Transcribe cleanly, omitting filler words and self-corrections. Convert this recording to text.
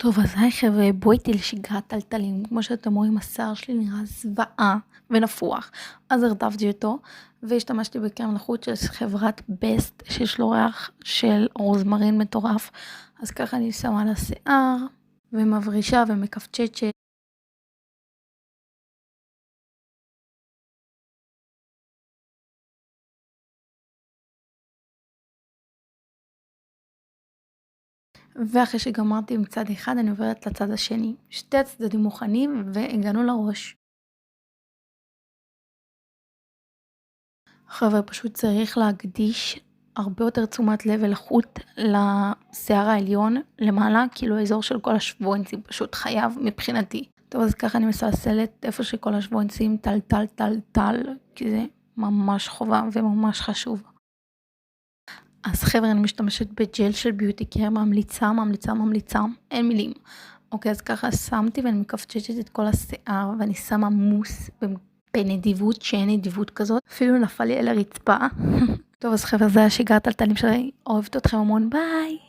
טוב, אז היי חבר'ה, בואו איתי לשגרת טלטלים. כמו שאתם רואים, השיער שלי נראה זוועה ונפוח. אז הרטבתי אותו, והשתמשתי בקרם מלכות של חברת בסט, שיש לו ריח של רוזמרין מטורף. אז ככה אני שמה על השיער, ומברישה ומקפצ'צ'ת. ואחרי שגמרתי עם צד אחד, אני עוברת לצד השני. שתי הצדדים מוכנים, והגענו לראש. חבר'ה, פשוט צריך להקדיש הרבה יותר תשומת לב ולחות לשיער העליון למעלה, כאילו האזור של כל השבוענצים פשוט חייב מבחינתי. טוב, אז ככה אני מסלסלת איפה שכל השבוענצים טל טל טל טל, כי זה ממש חובה וממש חשוב. אז חבר'ה, אני משתמשת בג'ל של ביוטי קר, ממליצה, אין מילים. אוקיי, אז ככה שמתי ואני מקפצ'צ'ת את כל השיער, ואני שמה מוס בנדיבות, שאין נדיבות כזאת, אפילו נפל לי על הרצפה. טוב, אז חבר'ה, זה היה שגרת טלטלים שלי, אוהבת אתכם המון, ביי!